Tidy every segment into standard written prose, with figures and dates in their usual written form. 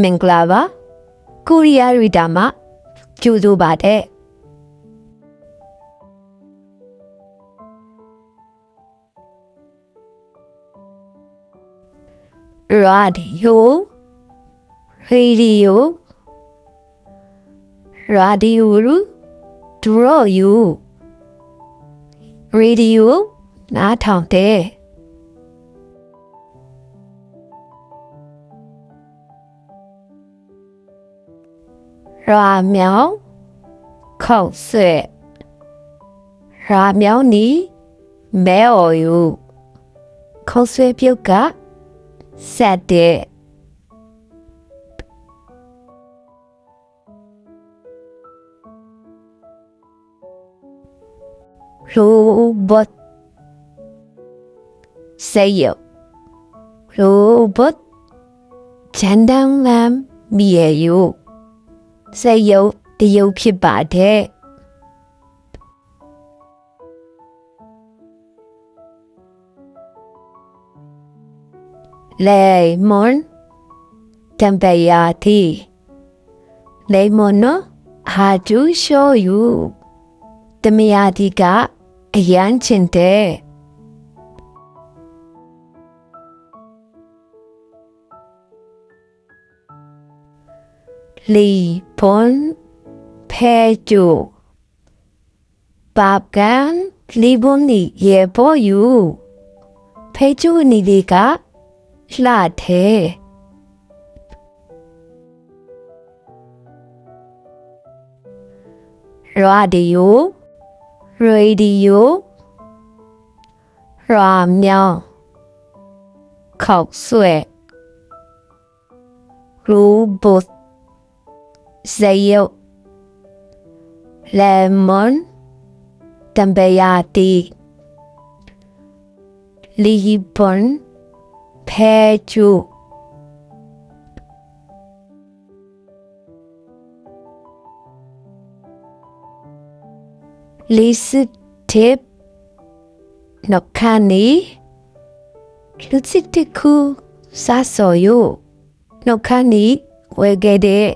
မင်္ဂလာပါကိုရီးယားရီတာမှာကြိုဆိုပါတယ်ရာဒီယိုရူဒရောယူရေဒီယိုနားထောင်တဲ့ရာမြောင်ခေါက်ဆွဲရာမြောင်နီမဲအော်ယူခေါက်ဆွဲပြုတ်ကဆက်တဲ့ရိုဘတ်စေယရိုဘတ်ဂျန်ဒန်လမ်မီယေယစေယတရုတ်ဖြစ်ပါတယ်လေမွန်တမ်ပယာတီလေမွန်နော်ဟာကျူရှိုယူတမယာတီကအရန်ချင်တဲ့လီပွန်ဖဲကျူပပကန်လီဘွန်နီရေပေါ်ယူဖဲကျူနီဒီကလှတဲ့ရာဒီယိုရာမြောင်ခေါက်ဆွဲရူဘတ်စေယလေမွန်တမ်ပယာတီလီပွန်ဖဲချူလီစစ်တစ်နခါနီလူစစ်တခုစားစော်ယနခါနီဝဲခဲ့တဲ့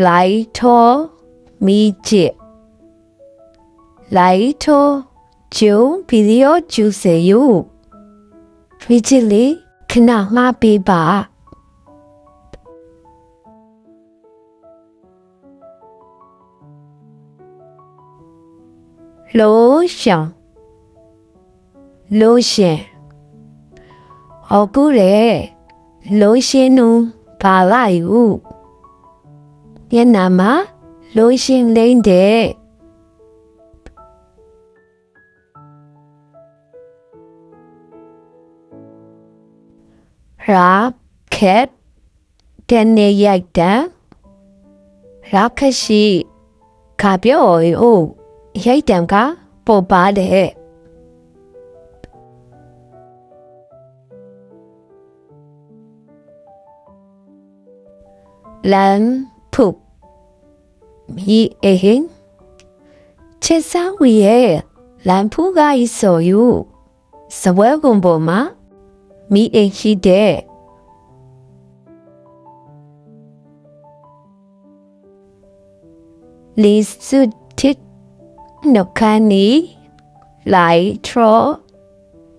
လိုက်ထောမီချစ်လိုက်ထောကျုံဗီဒီယိုကျူစေယဖီချစ်လီခဏမှားပေးပါလိုရှင်ဟုတ်ကူရဲ့လိုရှင်နူပါလာယူညနာမှာလိုရှင်လိမ့်တဲ့ရာခက်တနေရိုက်တာရာခရှိခါပြောအိုရိုက်တံကပေါ်ပါတယ်လန်ဖုမီအေဟင်ချက်စားဝီရဲ့လန်ဖူကဤဆိုယူစဝဲကုံပေါ်မှာမီအိရှိတဲ့လီစုတစ်နခါနီလိုက်ထရ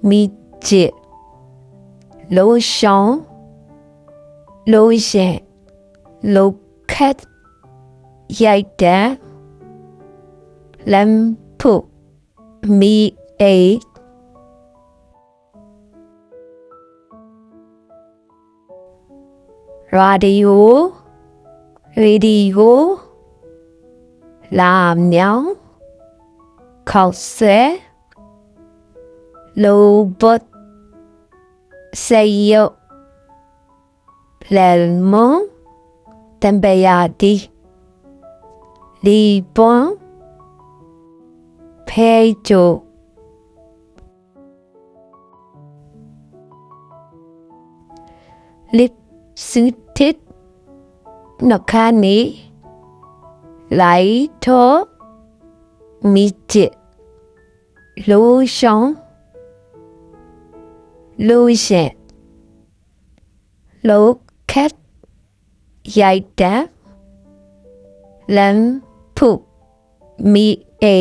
မီချစ်လိုရှင်လိုခက်ရိုက်တဲ့လမ်ဖုမီအေရာဒီယိုလာမြောင်ခေါက်ဆွဲလိုဘတ်စေယလေမွန်တမ်ပယာတီလီပွန်ဖဲချူလစ်စုတစ်နခါနီလိုက်ထောမီချစ် lotion lotion locket ရိုက်တံလမ်းဖုမီအေ